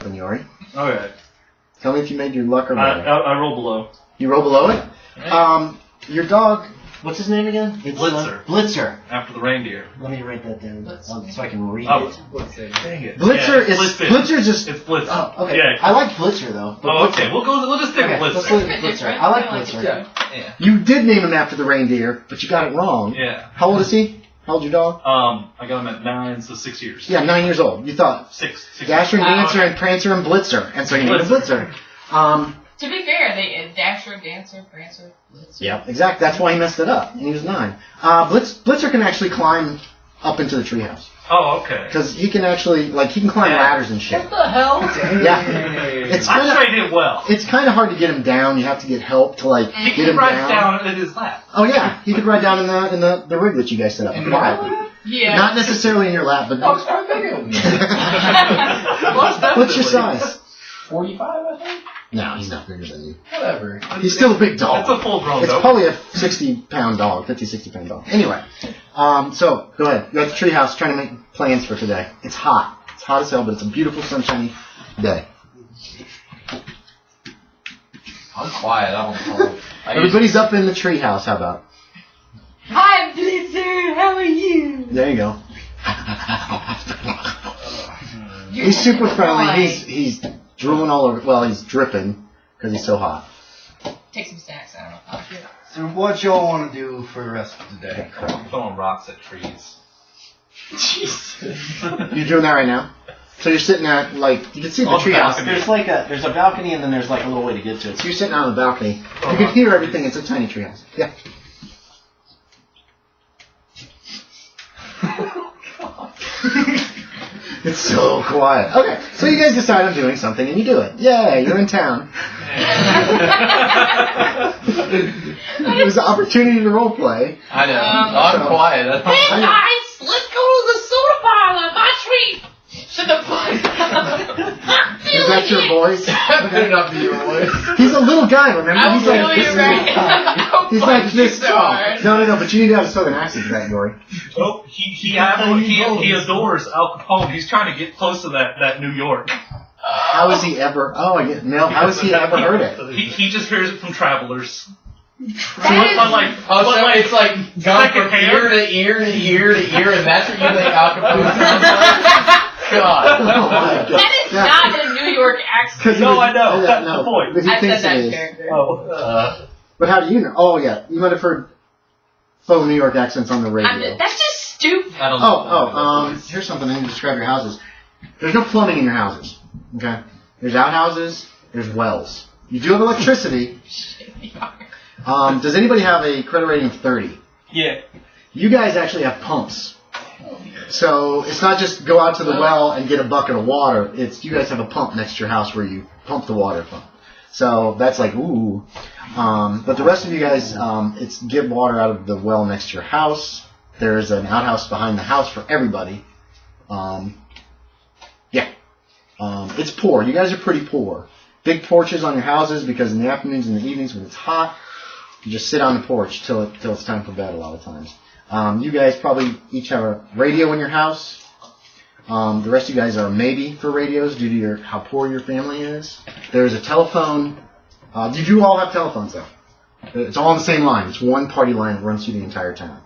Yori. Okay. Tell me if you made your luck or better. I roll below. You roll below it? Your dog, what's his name again? Blitzer. Blitzer. After the reindeer. Let me write that down so I can read it. Dang it. Blitzer is Blitzer's just. It's Blitzer. Oh, okay. Yeah. I like Blitzer though. Okay. We'll just stick with Blitzer. Let's look at Blitzer. I like Blitzer. Yeah. You did name him after the reindeer, but you got it wrong. Yeah. How old is he? How old's your dog? I got him at 9, so 6 years. Yeah, 9 years old. You thought 6. Dasher and Dancer and Prancer and Blitzer, and so you named him Blitzer. To be fair, they Dasher, Dancer, Prancer, Blitzer. Yeah, exactly. That's why he messed it up. And he was 9. Blitzer can actually climb up into the treehouse. Oh, okay. Because he can actually, he can climb ladders and shit. What the hell? Yeah. I'm sure he did well. It's kind of hard to get him down. You have to get help to, He get him rides down in his lap. Oh, yeah. He could ride down in the rig that you guys set up. Yeah. Not necessarily in your lap, but... Dog's quite bigger than me. What's your size? 45, I think? No, he's not bigger than you. Whatever. He's still a big dog. It's a full-grown dog. It's probably a 60-pound dog, 50, 60-pound dog. Anyway, so, go ahead. You're at the treehouse trying to make plans for today. It's hot. It's hot as hell, but it's a beautiful, sunshiny day. I'm quiet. I don't. Everybody's up in the treehouse. How about? Hi, Blitzer. How are you? There you go. He's super friendly. He's drooling all over. Well, he's dripping because he's so hot. Take some snacks. I don't know. So what y'all want to do for the rest of the day? Throwing rocks at trees. You're doing that right now? So you're sitting at, you can see the treehouse. There's a balcony and then there's a little way to get to it. So you're sitting on the balcony. You can hear everything. It's a tiny treehouse. Yeah. It's so quiet. Okay, so you guys decide on doing something and you do it. Yay, you're in town. It was an opportunity to role play. I know. I'm quiet. Hey guys, let's go to the soda parlor. My treat. To the Is that your voice? That better not be your voice. He's a little guy, remember? I'm He's like really this right. He's like this tall. hard. No, but you need to have a southern accent for that, Yori. Oh, he adores Al Capone. He's trying to get close to that New York. How has he ever? How has he ever heard it? He just hears it from travelers. It's like gone from ear to ear to ear to ear, and that's what you think Al Capone sounds like? God. Oh my God. That is not a New York accent. No, I know. That's the point. But he I thinks said that it is. character. But how do you know? Oh yeah, you might have heard faux New York accents on the radio. That's just stupid. I don't know. Here's something I need to describe your houses. There's no plumbing in your houses. Okay. There's outhouses. There's wells. You do have electricity. Does anybody have a credit rating of 30? Yeah. You guys actually have pumps. So it's not just go out to the well and get a bucket of water. It's you guys have a pump next to your house where you pump the water from. So that's ooh. But the rest of you guys, it's get water out of the well next to your house. There's an outhouse behind the house for everybody. It's poor. You guys are pretty poor. Big porches on your houses because in the afternoons and the evenings when it's hot, you just sit on the porch till it's time for bed a lot of times. You guys probably each have a radio in your house. The rest of you guys are maybe for radios due to how poor your family is. There's a telephone. You do all have telephones though. It's all on the same line. It's one party line that runs through the entire town.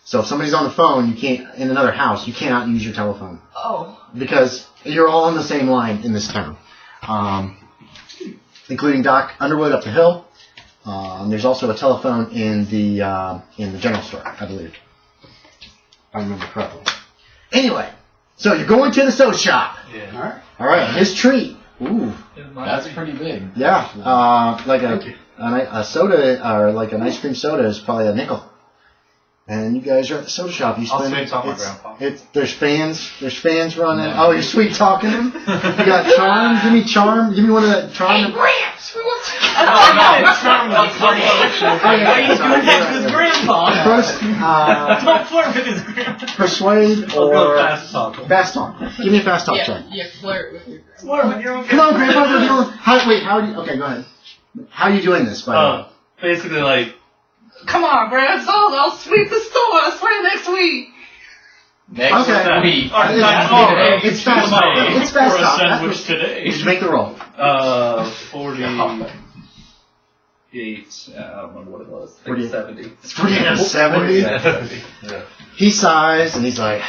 So if somebody's on the phone, in another house, you cannot use your telephone. Oh. Because you're all on the same line in this town. Including Doc Underwood up the hill. There's also a telephone in the general store, I believe. If I remember correctly. Anyway, so you're going to the soda shop. Yeah. All right. His treat. Ooh. That's pretty big. Yeah. A soda or like an ice cream soda is probably a nickel. And you guys are at the soda shop. You spend. I'll talk my grandpa. There's fans running. No. Oh, you're sweet talking him. You got charm. Give me charm. Give me one of that charm. Hey, Gramps, we want to. His grandpa. First, Don't flirt with his grandpa. Persuade or fast talk. Fast talk. Give me a fast talk check. Yeah, flirt with your grandpa. Flirt with your own Come on, Grandpa. How do you? Okay, go ahead. How are you doing this? By the way? Basically, come on, Gramps. I'll sweep the store. I swear next week. Next week. It's fast talk. It's fast For a talk. sandwich today. Just make the roll. 48. I don't remember what it was. I think 70. It's 70. Yeah. He sighs and he's like,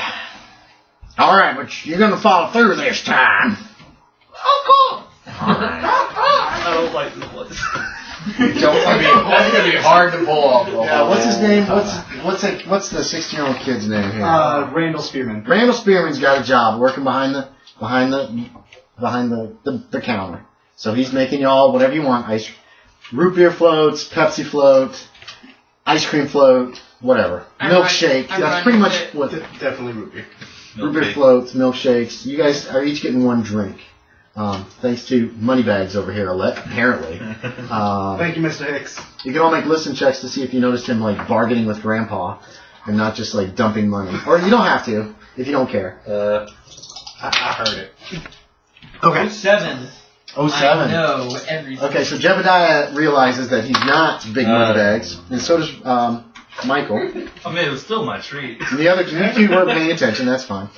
all right, but you're going to follow through this time. Oh, All right. I don't like this place. That's going to be hard to pull off. Yeah, what's his name? What's the 16-year-old kid's name here? Randall Spearman. Randall Spearman's got a job working behind the counter. So he's making y'all whatever you want. Root beer floats, Pepsi float, ice cream float, whatever. Milkshake. That's pretty much what. Definitely root beer. Root beer floats, milkshakes. You guys are each getting one drink. Thanks to Moneybags over here, apparently. Thank you, Mr. Hicks. You can all make listen checks to see if you noticed him like bargaining with Grandpa and not just like dumping money. Or you don't have to if you don't care. I heard it. Okay. 07. 07. I know everything. Okay, so Jebediah realizes that he's not Big Moneybags, and so does Michael. I mean, it was still my treat. And the other you two weren't paying attention. That's fine.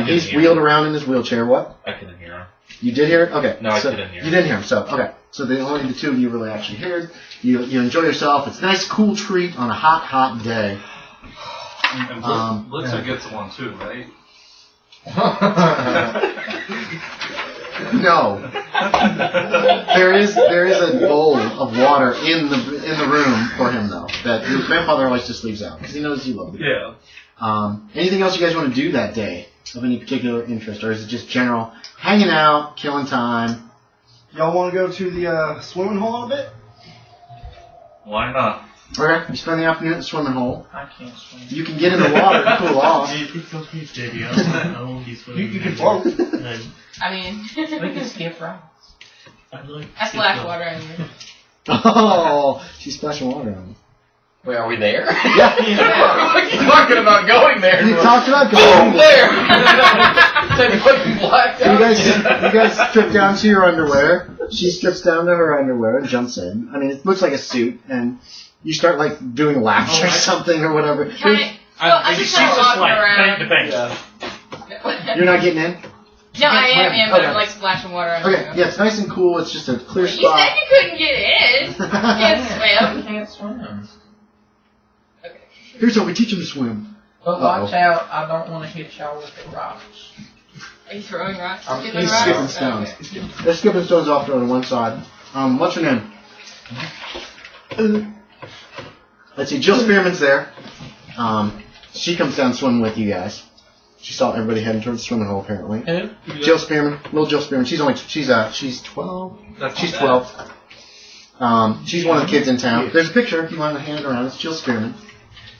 He's wheeled around in his wheelchair. What? I couldn't hear him. You did hear it? Okay. No, I didn't hear it. You didn't hear him. So okay. So only the two of you really actually heard. You enjoy yourself. It's a nice, cool treat on a hot, hot day. And Blitzer gets one too, right? No. There is a bowl of water in the room for him though that your grandfather always just leaves out because he knows you love it. Yeah. Anything else you guys want to do that day of any particular interest, or is it just general hanging out, killing time? Y'all want to go to the swimming hole in a bit? Why not? Okay, you spend the afternoon at the swimming hole. I can't swim. You can get in the water to cool off. It's okay, JD. I won't be swimming. You can float. I mean, We can skip right. I splash water on you. Oh, she's splashing water on you. Wait, are we there? Yeah. What are you talking about going there? You talked about Boom! going There! Then fucking blacked out. You guys strip down to your underwear. She strips down to her underwear and jumps in. I mean, it looks like a suit, and you start like doing laps or something or whatever. I'm just kind of walking bank to around. bank. You're not getting in? No, I am, but Okay. I'm like splashing water on Okay, you. yeah, it's nice and cool. It's just a clear You spot. said you couldn't get in. You can't swim. Can't swim. Here's how we teach him to swim. But watch out, I don't want to hit y'all with the rocks. Are you throwing rocks? Skipping He's rocks? skipping stones. They're skipping stones off to one side. What's her name? Let's see, Jill Spearman's there. She comes down swimming with you guys. She saw everybody heading towards the swimming hole apparently. Who? Jill Spearman, little Jill Spearman. She's 12. She's 12. She's one of the kids in town. There's a picture if you want to hand it around. It's Jill Spearman.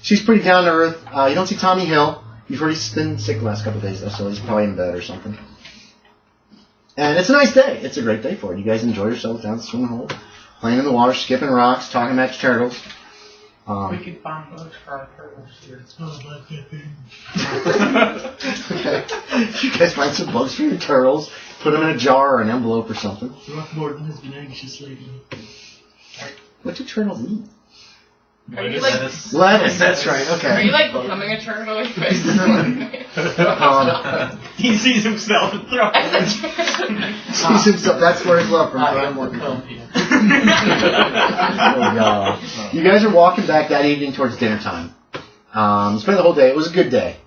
She's pretty down to earth. You don't see Tommy Hill. You've heard he's been sick the last couple of days though, so he's probably in bed or something. And it's a nice day. It's a great day for it. You guys enjoy yourselves down at the swimming hole, playing in the water, skipping rocks, talking about your turtles. We could find bugs for our turtles here. Okay. You guys find some bugs for your turtles, put them in a jar or an envelope or something. Throckmorton has been anxious lately. What do turtles eat? Are you like, Lettuce, that's right, are okay. you like becoming a turtle? He sees himself and throws Sees himself, that's where his love from. Oh, God. You guys are walking back that evening towards dinner time. Spent the whole day. It was a good day.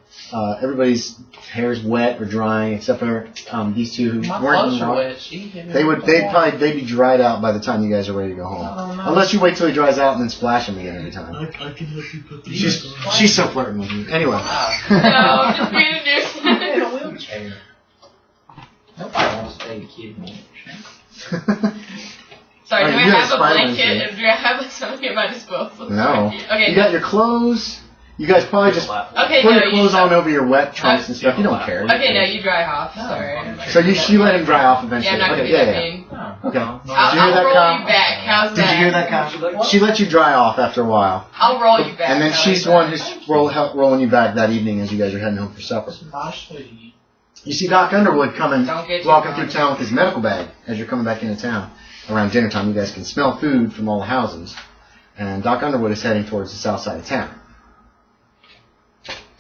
Everybody's hair is wet or drying, except for these two who My weren't clothes in the are water. wet. They'd be dried out by the time you guys are ready to go home. Oh, no. Unless you wait till he dries out and then splash him again every time. I can help you put the She's so flirting with you. Anyway. No, I'm just being a In nuisance. a wheelchair. Nobody wants to take a kid in a wheelchair. Sorry, Alright, do I you got have a Spider-Man blanket? shit. Do I have like, something at my disposal? No. Okay. You got your clothes. You guys probably just Okay, put no, your clothes you on over your wet trunks and stuff. You don't care. Okay, no, you dry off. Sorry. So she let him dry off Yeah, eventually. I'm not gonna Okay, be that yeah. mean. Okay. I'll roll you back. How's Did that? you hear that, Kyle? She let you dry off after a while. I'll roll you back. And then How she's the like one that? who's rolling you back that evening as you guys are heading home for supper. You see Doc Underwood Don't get too walking drunk. through town with his medical bag as you're coming back into town. Around dinner time, you guys can smell food from all the houses. And Doc Underwood is heading towards the south side of town.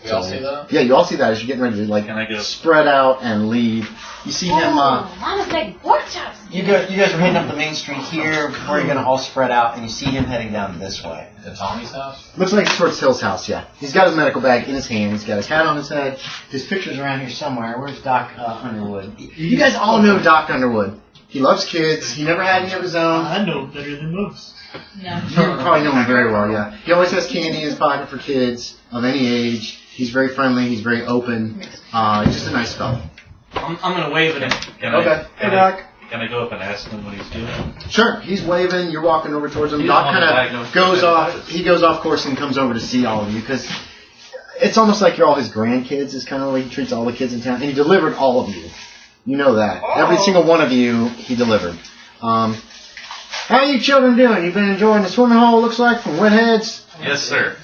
We all see that? Yeah, you all see that as you're getting ready to Can I go? spread out and leave. You see him. Mama's making pork chops. You guys are heading up the main street here, where you're gonna all spread out, and you see him heading down this way. To Tommy's house? Looks like it's towards Hill's house. Yeah, he's got his medical bag in his hand. He's got his hat on his head. His picture's around here somewhere. Where's Doc Underwood? You guys all know Doc Underwood. He loves kids. He never had any of his own. I know better than most. No. You probably know him very well, yeah. He always has candy in his pocket for kids of any age. He's very friendly. He's very open. He's just a nice fellow. I'm gonna wave at him. Okay. Hey, Doc. Can I go up and ask him what he's doing? Sure. He's waving. You're walking over towards him. He's Doc on the kind diagnosis. of goes off. He goes off course and comes over to see all of you because it's almost like you're all his grandkids. Is kind of the way he treats all the kids in town. And he delivered all of you. You know that. Every single one of you, he delivered. How are you children doing? You've been enjoying the swimming hole, looks like, from Wetheads? Yes, sir.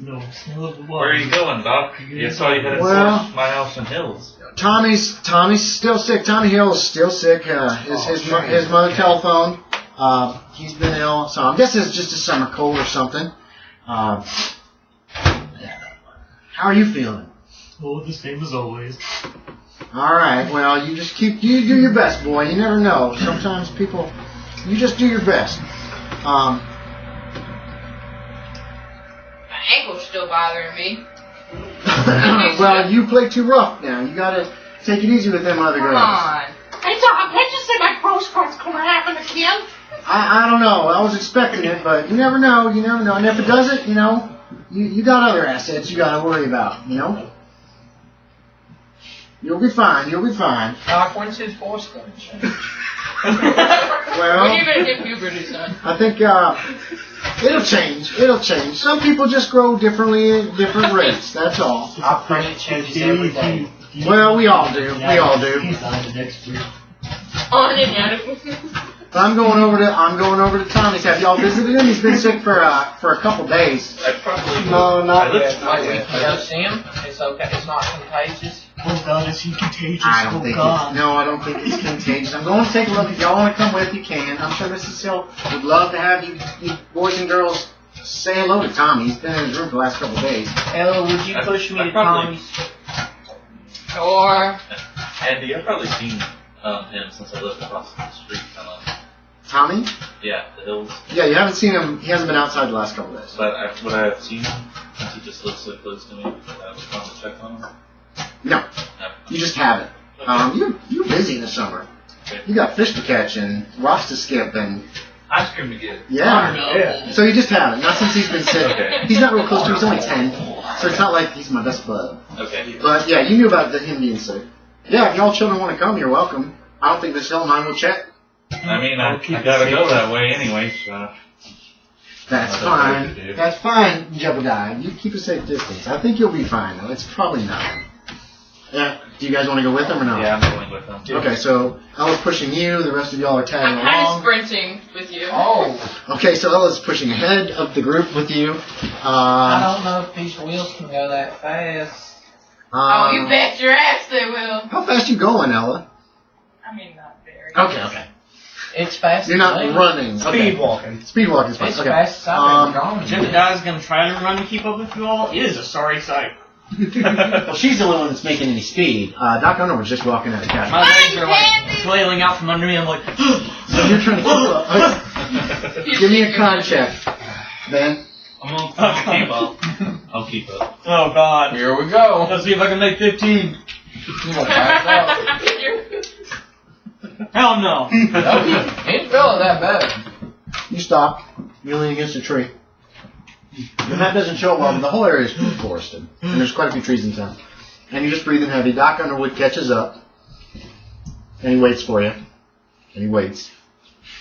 No, smell of the water. Where are you going, Doc? You saw you headed towards my house in Hills. Tommy's still sick. Tommy Hill's still sick. His mother telephoned. He's been ill, so I guess it's just a summer cold or something. How are you feeling? Oh, the same as always. All right. Well, you do your best, boy. You never know. Sometimes people, you just do your best. My ankle's still bothering me. Well, you play too rough now. You gotta take it easy with them other Come girls. on. Hey, Doc, what'd you say my gross part's gonna happen again? I don't know. I was expecting it, but you never know. You never know. And if it doesn't, you got other assets you gotta worry about. You'll be fine. You'll be fine. Doc, when's his voice going to change? When are you Well, gonna get puberty, son? I think it'll change. It'll change. Some people just grow differently at different rates. That's all. I pray it changes every day. Well, we all do. We all do. He's on the next week. On and out. But I'm going over to Tommy's. Have y'all visited him? He's been sick for a couple days. I probably No, not I looked- yet. Not yet. You go see him? It's okay. It's not contagious. Oh God, is he contagious? I don't Oh think God. I don't think he's contagious. I'm going to take a look. If y'all want to come with, you can. I'm sure Mrs. Hill would love to have you boys and girls say hello to Tommy. He's been in his room for the last couple of days. Ella, would you push me I to probably- Tommy's? Or Andy, I've probably seen him since I lived across the street. Tommy? Yeah, the Hills. Yeah, you haven't seen him. He hasn't been outside the last couple of days. But would I have seen him since he just lives so close to me? I was trying to check on him. No, No. you just haven't. You're busy this summer. You got fish to catch and rocks to skip and Ice cream to get. yeah. So you just haven't. Not since he's been sick. Okay. He's not real close to you. He's only 10, so it's not like he's my best bud. Okay. But yeah, you knew about him being sick. Yeah, if y'all children want to come, you're welcome. I don't think Miss Hill and I will check. I mean, I gotta go that way anyway, so. That's That's okay to fine. do. That's fine, Jebediah. You keep a safe distance. I think you'll be fine, though. It's probably nothing. Yeah. Do you guys want to go with him or not? Yeah, I'm going with him. Okay, so Ella's pushing you. The rest of y'all are tagging I'm kind of along. sprinting with you. Oh, Okay, so Ella's pushing ahead of the group with you. I don't know if these wheels can go that fast. Oh, you bet your ass they will. How fast you going, Ella? I mean, not very. Okay. It's fast. You're not as me. running. Speed walking. Speed walking's fine. It's Okay. fast as I've ever gone. Jebediah's gonna try to run to keep up with you all. It is a sorry sight. Well, she's the only one that's making any speed. Doc Underwood's just walking out of cash. My legs are like flailing out from under me. I'm like, So you're trying to keep up. Give me a con check, Ben. I'm gonna keep up. I'll keep up. oh God. Here we go. Let's see if I can make 15. You gonna pass out. Hell no. He ain't feeling that bad. You stop. You lean against a tree. The map doesn't show it well, but the whole area is forested. And there's quite a few trees in town. And you're just breathing heavy. Doc Underwood catches up. And he waits for you. And he waits.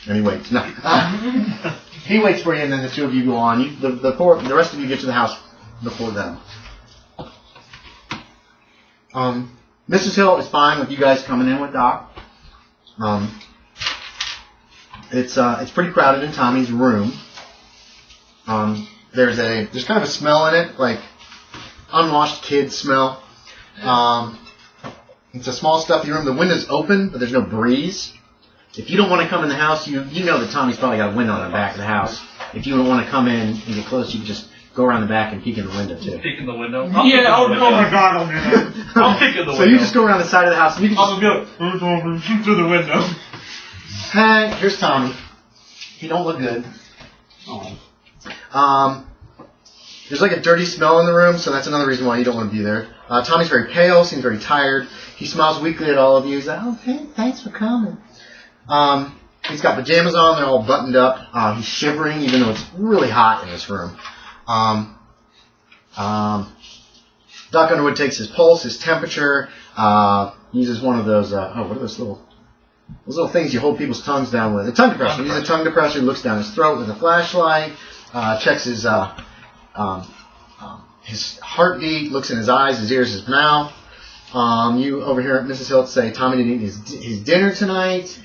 And he waits. No. He waits for you, and then the two of you go on. The rest of you get to the house before them. Mrs. Hill is fine with you guys coming in with Doc. It's pretty crowded in Tommy's room. There's kind of a smell in it, like unwashed kid smell. It's a small stuffy room. The window's open, but there's no breeze. If you don't want to come in the house, you know that Tommy's probably got a window on the back of the house. If you don't want to come in and get close, you can just go around the back and peek in the window too. Peek in the window. Yeah, oh my god, I'll do that. I'll peek in the window. So you just go around the side of the house. And you can I'll go through the window. Hey, here's Tommy. He don't look good. There's like a dirty smell in the room, so that's another reason why you don't want to be there. Tommy's very pale, seems very tired. He smiles weakly at all of you. He's like, oh, hey, thanks for coming. He's got pajamas on. They're all buttoned up. He's shivering, even though it's really hot in this room. Doc Underwood takes his pulse, his temperature, uses one of those, what are those little things you hold people's tongues down with? A tongue depressor. He uses a tongue depressor. He looks down his throat with a flashlight, checks his heartbeat, looks in his eyes, his ears, his mouth. You over here at Mrs. Hill say Tommy didn't eat his dinner tonight.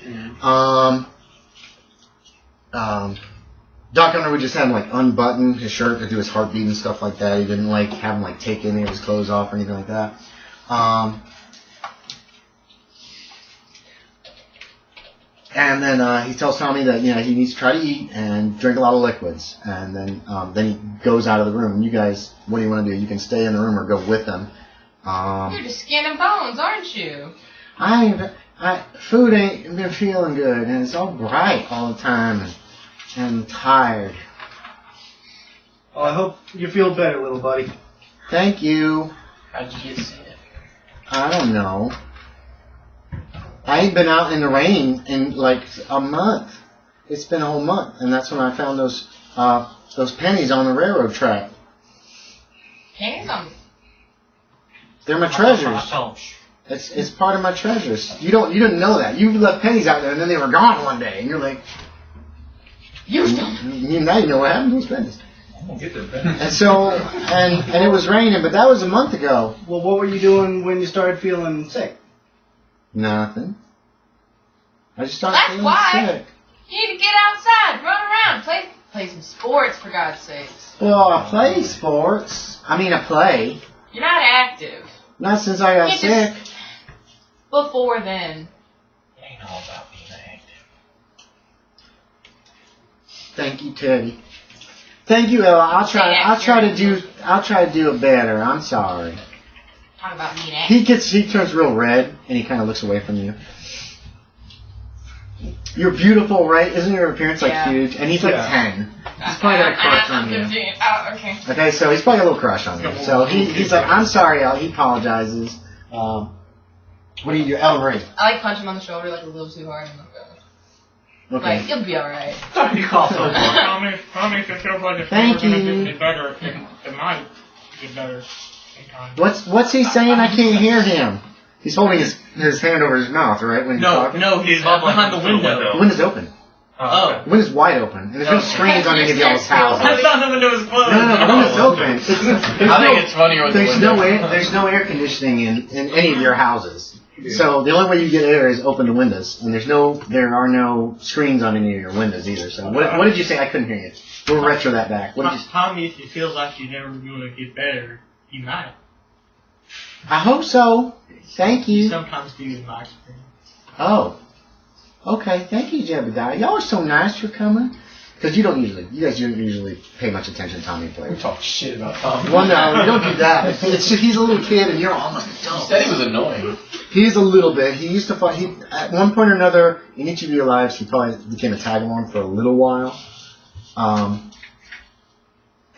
Doc Underwood just had him like unbutton his shirt to do his heartbeat and stuff like that. He didn't like have him like take any of his clothes off or anything like that. And then he tells Tommy that he needs to try to eat and drink a lot of liquids. And then he goes out of the room. You guys, what do you want to do? You can stay in the room or go with them. You're just skin and bones, aren't you? Food ain't been feeling good, and it's all bright all the time, and I'm tired. Oh, I hope you feel better, little buddy. Thank you. How'd you get sick? I don't know. I ain't been out in the rain in like a month. It's been a whole month, and that's when I found those pennies on the railroad track. Pennies on. They're my treasures. It's part of my treasures. You didn't know that. You left pennies out there, and then they were gone one day, and you're like, now you know what happened to those pennies. I'm gonna get them pennies. And so, and it was raining, but that was a month ago. Well, what were you doing when you started feeling sick? Nothing. I just started That's feeling why. sick. You need to get outside, run around, play some sports, for God's sakes. Well, I play sports. I play. You're not active. Not since I got sick. Before then. It ain't all about being active. Thank you, Teddy. Thank you, Ella. I'll try to do it better. I'm sorry. Talk about being active. He turns real red and he kind of looks away from you. You're beautiful, right? Isn't your appearance like huge? And he's like 10. He's probably got a crush on you. 15. Oh, okay. Okay, so he's probably got a little crush on you. So he's like, I'm sorry, Ella. He apologizes. What do you do, Ella-Marie? I like punch him on the shoulder like a little too hard. Okay. Like, you'll be alright. Tommy, if it feels like it's Thank never you. gonna get better, it might get better. What's he saying? I can't hear him. He's holding his hand over his mouth, right? When he's talking? No, he's behind the window. The window's open. Oh. The window's wide open. And there's no screens on any of y'all's houses. I thought the window was closed. No, the window's open. I think it's funnier with the window. There's no air conditioning in any of your houses. So the only way you get air is open the windows. And there are no screens on any of your windows either. So what did you say? I couldn't hear you. We'll retro that back. What did you say? Tommy, if he feels like you're never going to get better, he might. I hope so. Thank you. Sometimes do in my experience. Oh. Okay, thank you, Jebediah. Y'all are so nice for coming. Because you guys don't usually pay much attention to Tommy plays. We talk shit about Tommy. Well, no, you don't do that. It's just, he's a little kid and you're almost adult. You said he was annoying. He's a little bit. He used to fight. At one point or another, in each of your lives, he probably became a tag-along for a little while. And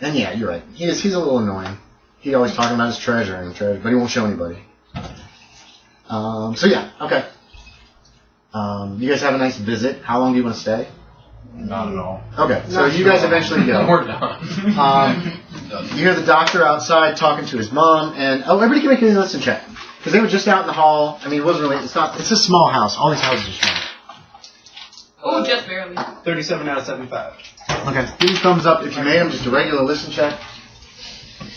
yeah, you're right. He's a little annoying. He's always talking about his treasure, but he won't show anybody. So yeah, okay. You guys have a nice visit. How long do you want to stay? Not at all. Okay, so you guys eventually go. We're done. You hear the doctor outside talking to his mom, and everybody can make a listen check because they were just out in the hall. It wasn't really. It's a small house. All these houses are small. Oh, just barely. 37 out of 75. Okay, give me thumbs up if you made them. Just a regular listen check.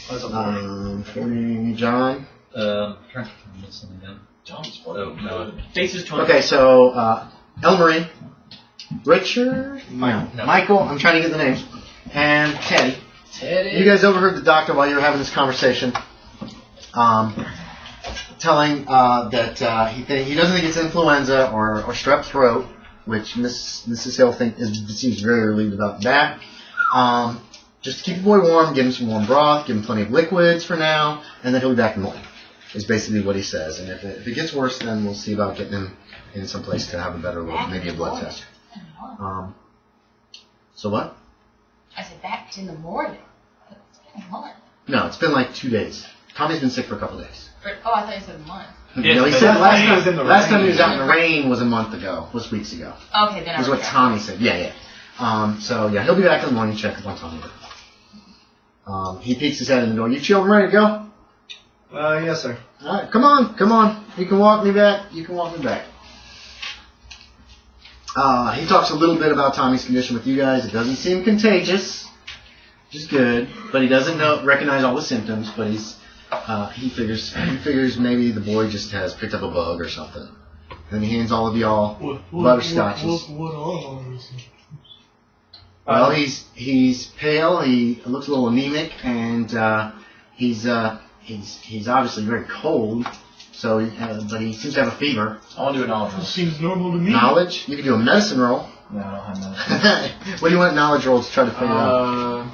For John. Trying to miss something down. John's Face is 20. Okay, so Ella-Marie, Richard, Michael. I'm trying to get the names, and Teddy. You guys overheard the doctor while you were having this conversation, telling that he doesn't think it's influenza or strep throat, which Mrs. Hill seems very relieved about that. just to keep the boy warm, give him some warm broth, give him plenty of liquids for now, and then he'll be back in the morning. Is basically what he says. And if it gets worse, then we'll see about getting him in some place to have a better look, maybe a blood test. So what? I said back in the morning. It's been a month. No, it's been like 2 days. Tommy's been sick for a couple days. Oh, I thought you said a month. No, he said last time he was out in the rain was a month ago, was weeks ago. Okay, then I was what Tommy said. Yeah. So yeah, he'll be back in the morning. Check up on Tommy. He peeks his head in the door. You children ready to go? Yes, sir. All right, come on. You can walk me back. He talks a little bit about Tommy's condition with you guys. It doesn't seem contagious, which is good. But he doesn't recognize all the symptoms. But he figures maybe the boy just has picked up a bug or something. And then he hands all of y'all butterscotches. What are these? Well, he's pale. He looks a little anemic, and he's obviously very cold. So, but he seems to have a fever. I want to do a knowledge roll. Seems normal to me. Knowledge? You can do a medicine roll. No, I don't have medicine. What do you want knowledge roll to try to figure out?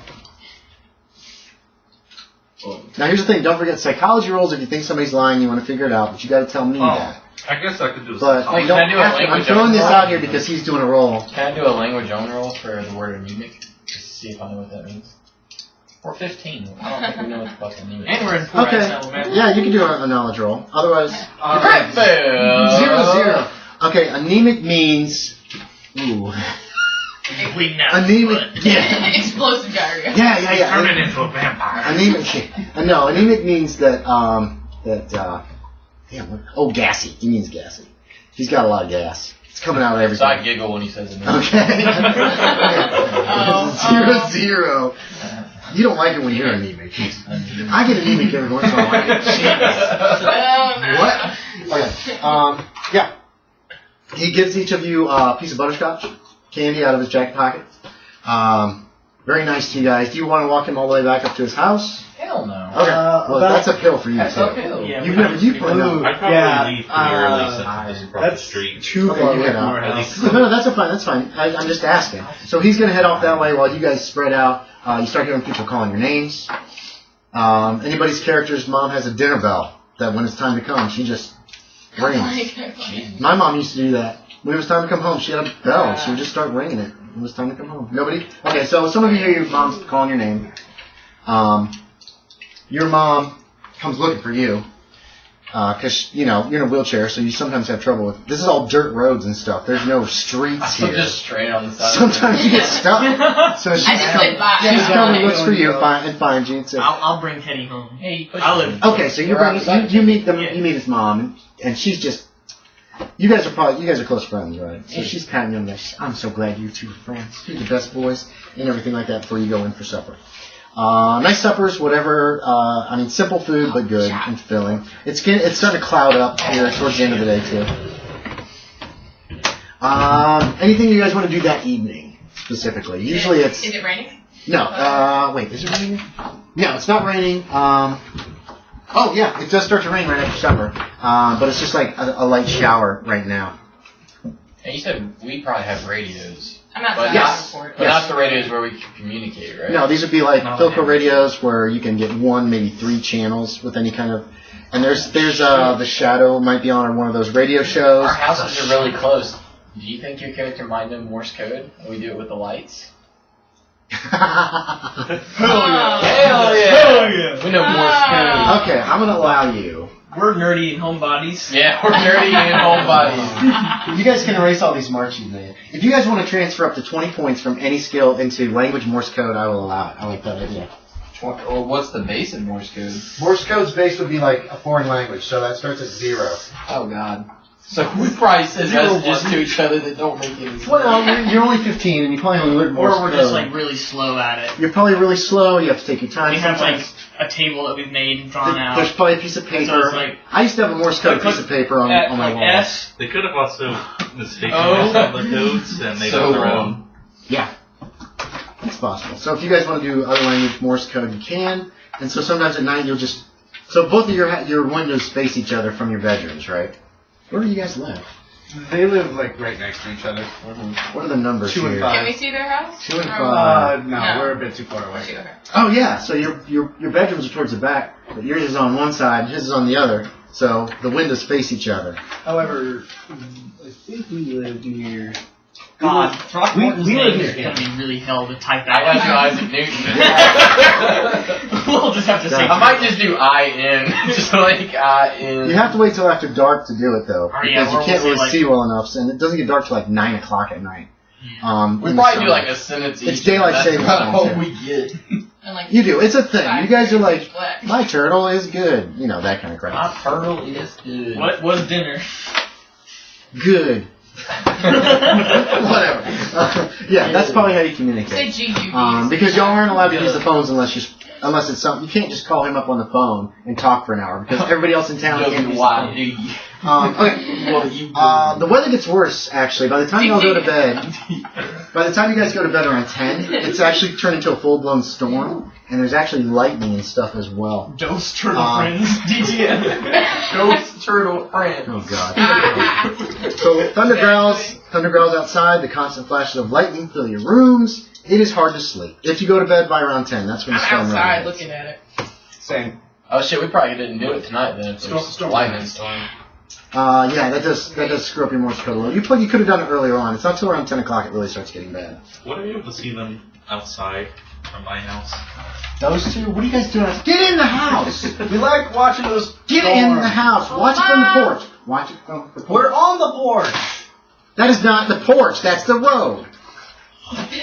Now here's the thing. Don't forget psychology rolls. If you think somebody's lying, you want to figure it out. But you got to tell me that. I guess I could do But you don't have to. I'm throwing this out here because he's doing a roll. Can I do a language own roll for the word anemic? Just to see if I know what that means. Or 15. I don't think we know what the fuck anemic is. And we're in poor Okay. Alabama. Yeah, you can do a knowledge roll. Otherwise, 0. Okay, anemic means. Ooh. Bleeding out. Anemic. Yeah. Explosive diarrhea. Yeah. Turn it into a vampire. Anemic. No, anemic means that gassy. He means gassy. He's got a lot of gas. It's coming out of everything. So I giggle when he says anemic. Okay. 0. You don't like it when you're anemic. I get anemic every once in a while. What? Okay. Yeah. He gives each of you a piece of butterscotch candy out of his jacket pocket. Very nice to you guys. Do you want to walk him all the way back up to his house? Hell no. Okay. Well, that's uphill for you. That's too. uphill. Yeah, You've never. You probably know. I'd probably leave clearly since this is that's the street. Too far away from our house. No, that's fine. That's fine. I'm just asking. So he's going to head off that way while you guys spread out. You start hearing people calling your names. Anybody's character's mom has a dinner bell that when it's time to come, she just rings. My mom used to do that. When it was time to come home, she had a bell. She would just start ringing it. It was time to come home. Nobody? Okay, so some of you hear your mom's calling your name. Your mom comes looking for you. Because, you're in a wheelchair, so you sometimes have trouble with... This is all dirt roads and stuff. There's no streets here. Just straight on the side. Sometimes you get stuck. So she's coming, looks for you and finds you. And says, I'll bring Teddy home. Hey, I live. okay, so you meet them. You meet his mom, and she's just... You guys are close friends, right? So she's patting you on the neck. I'm so glad you two are friends. You're the best boys, and everything like that before you go in for supper. Nice suppers, whatever. Simple food, but good and filling. It's starting to cloud up here towards the end of the day too. Anything you guys want to do that evening specifically? Usually it's. Is it raining? No. Wait, is it raining? No, it's not raining. Oh yeah, it does start to rain right after supper. But it's just like a light shower right now. And you said we probably have radios. I'm not But not the radios where we can communicate, right? No, these would be like Philco radios where you can get one, maybe 3 channels with any kind of. And there's the Shadow might be on one of those radio shows. Our houses are really close. Do you think your character might know Morse code? And we do it with the lights? Hell yeah. Hell yeah! Hell yeah. We know Morse code. Okay, I'm gonna allow you. We're nerdy and homebodies. Yeah, we're nerdy and homebodies. You guys can erase all these marks you've made. If you guys want to transfer up to 20 points from any skill into language Morse code, I will allow it. I like that idea. Or what's the base of Morse code? Morse code's base would be like a foreign language, so that starts at 0. Oh god. So we probably send messages to each other that don't make any sense. Well, you're only 15, and you probably only learn Morse Or we're code. just like really slow at it. You're probably really slow. You have to take your time. We have like sometimes. a table that we've made and drawn out. There's probably a piece of paper. So it's like, I used to have a Morse code piece of paper on my wall. S. They could have also mistaken some of the codes and made up their own. Yeah, it's possible. So if you guys want to do other language Morse code, you can. And so sometimes at night you'll just... So both of your windows face each other from your bedrooms, right? Where do you guys live? They live like right next to each other. What are the numbers 2 and here? 5. Can we see their house? 2 and Or- 5. No, No. we're a bit too far away. Okay. Oh yeah, so your bedrooms are towards the back, but yours is on one side, his is on the other. So the windows face each other. However, I think we live near. God, Throckmorton's we live name near is him. going to be really hell to type I got you, out. Isaac Newton. We'll just have to say. I might just do I-N. Just like I-N. You have to wait till after dark to do it though, Oh, yeah, because you or can't we'll really say, see well enough, and it doesn't get dark till like 9 o'clock at night. We in the probably summer. do like a sentence each. It's daylight That's savings about time, all too. we get. And like You do. It's a thing. You guys are like, black. my turtle is good. You know, that kind of crap. My turtle is good. What was dinner? Good. Whatever. Yeah, that's probably how you Say communicate. GUD. Because y'all aren't allowed to use the phones unless it's something. You can't just call him up on the phone and talk for an hour because everybody else in town can't use the phone. W-Y-D. Okay. The weather gets worse actually. By the time y'all go to bed, by the time you guys go to bed around 10, it's actually turned into a full-blown storm, and there's actually lightning and stuff as well. Dose turtle friends. DTF. Ghost turtle friend. Oh god. So thunder growls outside, the constant flashes of lightning fill your rooms. It is hard to sleep. If you go to bed by around 10, that's when the I'm storm outside really hits. looking at it. Same. Oh shit, we probably didn't do it tonight then. If there's Storm. lightning storm. Yeah, that does screw up your Morse code a little. You could have done it earlier on. It's not till around 10 o'clock it really starts getting bad. Would I be able to see them outside from my house? Those two? What are you guys doing? Get in the house! We like watching those. Get in the house! Watch it from the porch. Watch it from the porch. We're on the porch. That is not the porch. That's the road.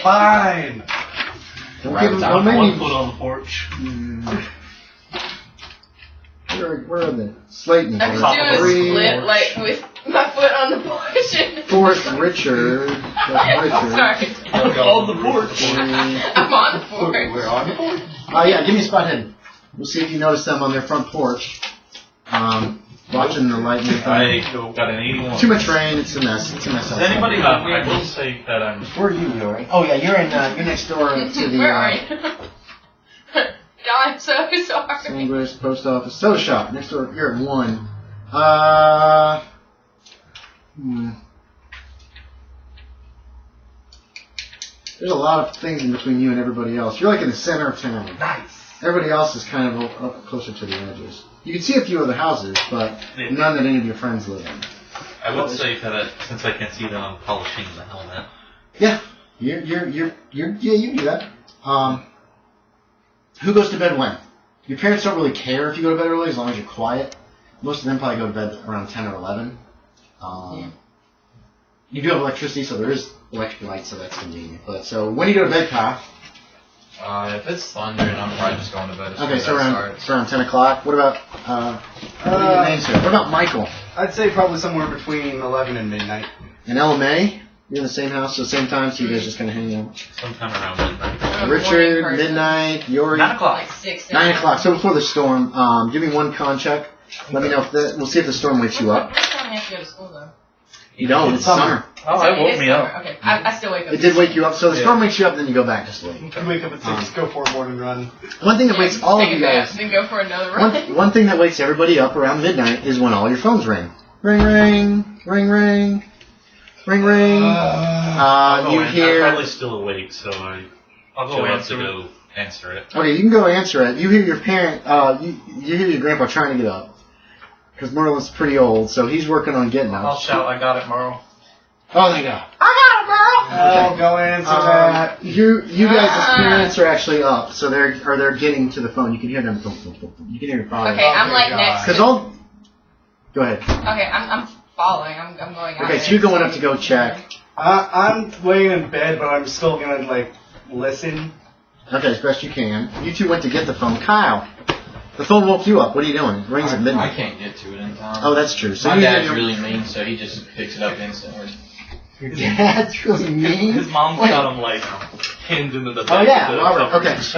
Fine. Don't give them. Don't make One me. foot on the porch. Where are the Slayton? I'm Top doing of a the split like with my foot on the porch. Fourth, Richard. Sorry. On the porch. I'm on the porch. We're on the porch. Yeah, give me a spot hidden. We'll see if you notice them on their front porch. Watching the lightning. I got an 81. Too much rain. It's a mess. It's a mess. Does anybody know? I will say that I'm. Where are you, Yori? Oh yeah, you're next door to the Where are you? God, I'm so sorry. Sanguis post office soda shop next door. You're at 1. There's a lot of things in between you and everybody else. You're like in the center of town. Nice. Everybody else is kind of up closer to the edges. You can see a few other houses, but none that any of your friends live in. I will say that since I can see them, I'm polishing the helmet. Yeah, you do that. Who goes to bed when? Your parents don't really care if you go to bed early as long as you're quiet. Most of them probably go to bed around 10 or 11. You do have electricity, so there is electric light, so that's convenient. But so when do you go to bed, Kyle? If it's thundering, I'm probably just going to bed. As Okay, soon so as that around starts. 10 o'clock. What about what are your names here? What about Michael I'd say probably somewhere between 11 and midnight. and Ella-Marie? You're in the same house, so same time, so you guys just kind of hang out. Sometime around midnight. I'm a morning Richard, person. midnight, Yori. 9 o'clock. Like 6. 9 o'clock. So before the storm, give me one con check. Let me know if we'll see if the storm wakes you up. What time do you have to go to school though? You don't. It's summer. Oh, Sorry, that woke it's me summer. up. Okay, I still wake up. It did wake you up. So the storm wakes you up, then you go back to sleep. You wake up at 6, go for a morning run. One thing that wakes all of Take you a bath, guys. then go for another run. One thing that wakes everybody up around midnight is when all your phones ring. Ring, ring, ring, ring, ring, ring. I'll go You in. I'm hear. probably still awake, so I'll go in to go answer it. Okay, you can go answer it. You hear your parent. You hear your grandpa trying to get up. Because Merlin's pretty old, so he's working on getting I'll up. shout, I got it, Merle. Oh, there you go. Oh, go answer that. You guys' parents are actually up, so they're getting to the phone. You can hear them. You can hear your father. Okay, I'm like God. next. Because all. Go ahead. Okay, I'm following. I'm going out. Okay, so you're going up to go check. I'm laying in bed, but I'm still gonna like listen. Okay, as best you can. You two went to get the phone. Kyle, the phone woke you up. What are you doing? It rings at I midnight. can't get to it in time. Oh, that's true. So My you dad's hear your- really mean, so he just picks it up instantly. Your dad's really mean. His mom's Wait. got him like pinned into the Oh bed. yeah, with the Robert. covers Okay, and I sheets.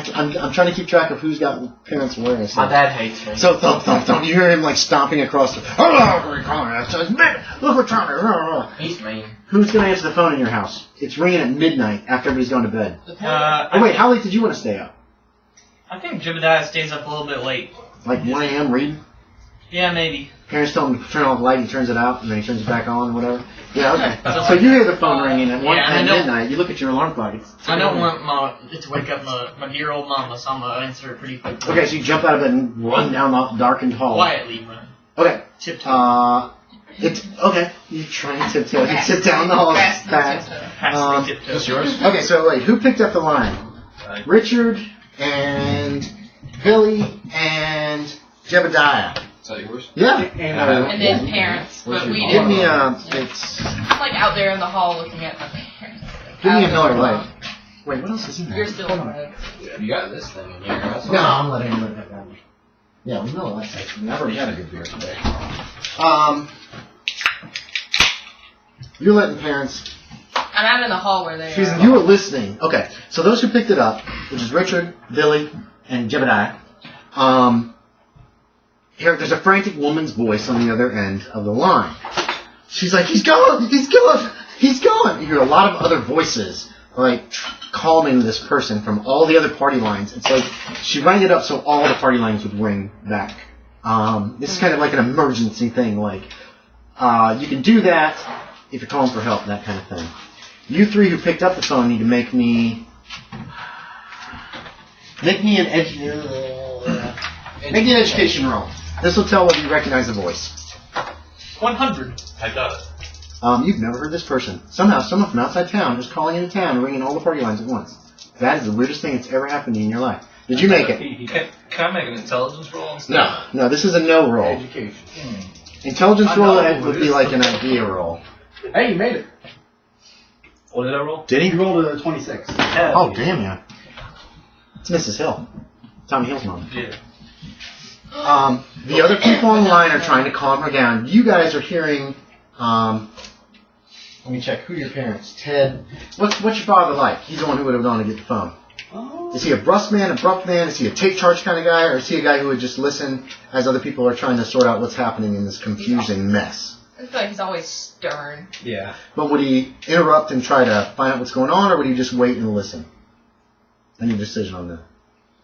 forgot about- I'm trying to keep track of who's got parents wearing My stuff. dad hates me. So thump, thump, thump. You hear him like stomping across the. Look, we're trying to. He's mean. Who's gonna answer the phone in your house? It's ringing at midnight after everybody's gone to bed. Oh wait, how late did you want to stay up? I think Jebediah stays up a little bit late. Like 1 a.m. reading? Yeah, maybe. Parents tell him to turn on the light, he turns it out, and then he turns it back on, whatever. Yeah, okay. So you hear the phone ringing at midnight. You look at your alarm clock. I don't want to wake up my dear old mama, so I'm gonna answer it pretty quickly. Okay, so you jump out of bed and run down the darkened hall. Quietly run. Okay. Tiptoe. It's okay. You try and tiptoe. You tip down the hall fast. Is yours? Okay, so wait, who picked up the line? Richard and Billy and Jebediah. Is that yours? Yeah. And then parents, but we Give didn't. me it's Like out there in the hall looking at the parents. give me a Miller Lite. Wait, what else is in there? You're still in the You got this thing in here. No, I'm letting him let that down. Yeah, well, Miller Lite's actually. I've already had a good beer today. You're letting parents. And I'm in the hall where they are. You were listening. Okay, so those who picked it up, which is Richard, Billy, and Jebediah, here there's a frantic woman's voice on the other end of the line. She's like, he's going, he's going, he's going. You hear a lot of other voices, like, calming this person from all the other party lines. It's like, she rang it up so all the party lines would ring back. This is kind of like an emergency thing, like, you can do that if you're calling for help, that kind of thing. You three who picked up the phone need to make me an education roll. This will tell whether you recognize the voice. 100. I got it. You've never heard this person. Somehow, someone from outside town just calling into town and ringing all the party lines at once. That is the weirdest thing that's ever happened to you in your life. Did you make it? Can I make an intelligence roll instead? No, this is a no roll. Education. Intelligence roll would be like an idea roll. Hey, you made it. What did I roll? Did he? You rolled a 26. Oh, damn yeah. It's Mrs. Hill. Tommy Hill's mom. Yeah. The other people on the line are trying to calm her down. You guys are hearing, let me check, who are your parents? Ted. What's your father like? He's the one who would have gone to get the phone. Is he a abrupt man? Is he a take charge kind of guy? Or is he a guy who would just listen as other people are trying to sort out what's happening in this confusing mess? I feel like he's always stern. Yeah. But would he interrupt and try to find out what's going on, or would he just wait and listen? Any decision on that?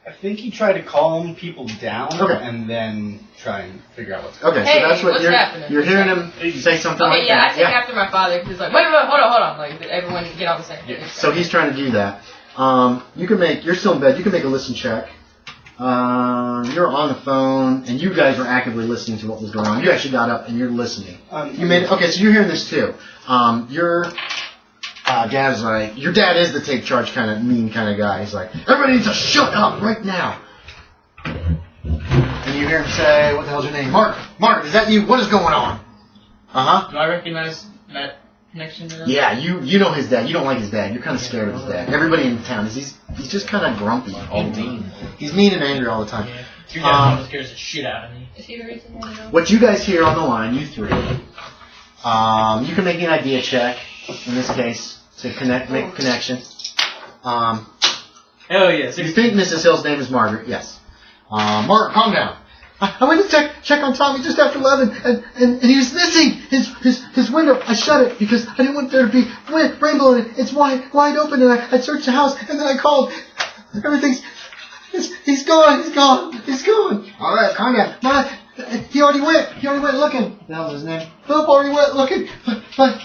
I think he tried to calm people down and then try and figure out what's going on. Okay, so that's what what's happening? you're hearing him say something Okay, like yeah, that. I take after my father because he's like, wait, hold on. Like, everyone get on the same page. So he's trying to do that. You're still in bed. You can make a listen check. You're on the phone, and you guys were actively listening to what was going on. You actually got up and you're listening. You made it. Okay, so you're hearing this too. Your dad's like, your dad is the take charge kind of mean kind of guy. He's like, everybody needs to shut up right now. And you hear him say, what the hell's your name? Mark, is that you? What is going on? Do I recognize that connection to that? Yeah, you know his dad. You don't like his dad. You're kind of scared of his dad. Everybody in town he's just kind of grumpy all the time. He's mean and angry all the time. Yeah. Your dad always scares the shit out of me. Is he the reason why I know? What you guys hear on the line, you three, you can make an idea check in this case to make a connection. Hell yes. You think Mrs. Hill's name is Margaret? Yes. Margaret, calm down. I went to check on Tommy just after 11, and he was missing his window. I shut it because I didn't want there to be rainbow in it. It's wide open, and I searched the house, and then I called. He's gone. All right, calm down. He already went looking. That was his name. Philip already went looking. But.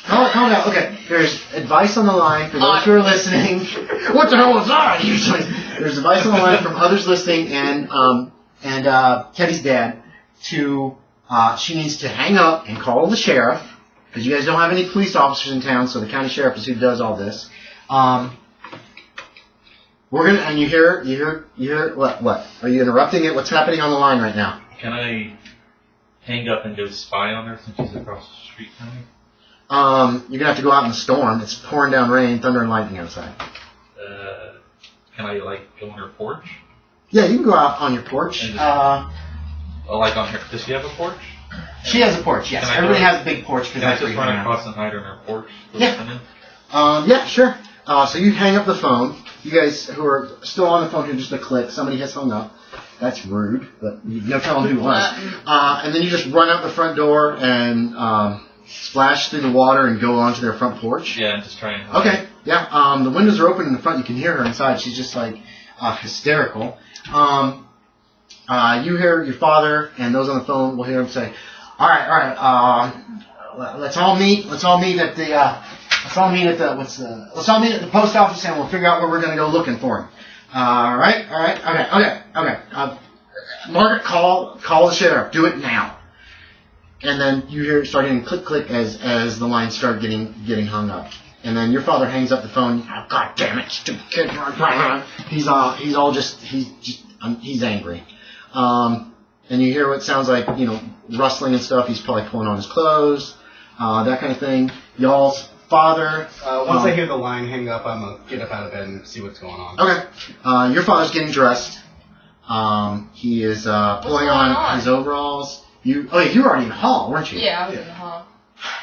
All right, calm down. Okay, there's advice on the line for those who are listening. What the hell was that? Usually, there's advice on the line from others listening and Teddy's dad to she needs to hang up and call the sheriff because you guys don't have any police officers in town, so the county sheriff is who does all this. We're gonna and you hear what? Are you interrupting it? What's happening on the line right now? Can I hang up and go spy on her since she's across the street from me? You're gonna have to go out in the storm. It's pouring down rain, thunder and lightning outside. Can I go on her porch? Yeah, you can go out on your porch. On her. Does she have a porch? She has a porch. Yes, everybody has a big porch. Can I just run across and hide on her porch? Yeah. Yeah, sure. So you hang up the phone. You guys who are still on the phone hear just a click. Somebody has hung up. That's rude, but no telling who it was. And then you just run out the front door and splash through the water and go onto their front porch. Yeah, and just try and. Okay. Yeah. The windows are open in the front. You can hear her inside. She's just like hysterical. you hear your father and those on the phone will hear him say, all right, let's all meet at the post office and we'll figure out where we're going to go looking for him. All right, okay. Margaret, call the sheriff. Do it now. And then you start hearing click click as the lines start getting hung up. And then your father hangs up the phone. Oh, God damn it, stupid kid! He's angry. And you hear what sounds like rustling and stuff. He's probably pulling on his clothes, that kind of thing. Y'all's father. Once I hear the line hang up, I'm gonna get up out of bed and see what's going on. Okay. Your father's getting dressed. He is pulling on his overalls. You were already in the hall, weren't you? Yeah, I was in the hall.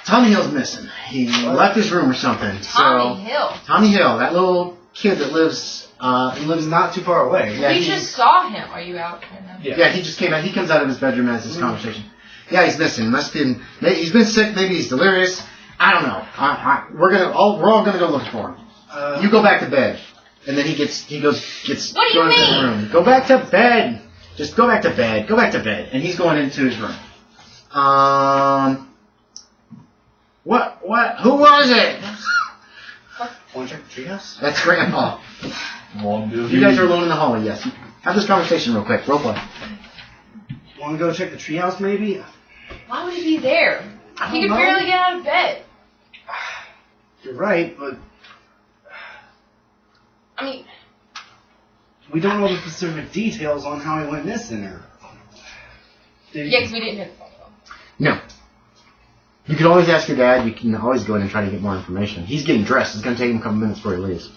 Tommy Hill's missing. He left his room or something. Tommy Hill? Tommy Hill, that little kid that lives not too far away. Yeah, we just saw him. Are you out right now? Yeah, he just came out. He comes out of his bedroom as this conversation. Yeah, he's missing. He's been sick. Maybe he's delirious. I don't know. We're all gonna go look for him. You go back to bed, and then he gets. What do you mean? To the room. Go back to bed. Just go back to bed. Go back to bed. And he's going into his room. What? Who was it? Want to check the treehouse? That's Grandpa. You guys are alone in the hallway, yes. Have this conversation real quick. Roll play. Want to go check the treehouse, maybe? Why would he be there? He could barely get out of bed. You're right, but I mean, we don't know the specific details on how he went missing. Yeah, because we didn't hit the phone. No. You can always ask your dad. You can always go in and try to get more information. He's getting dressed. It's going to take him a couple minutes before he leaves.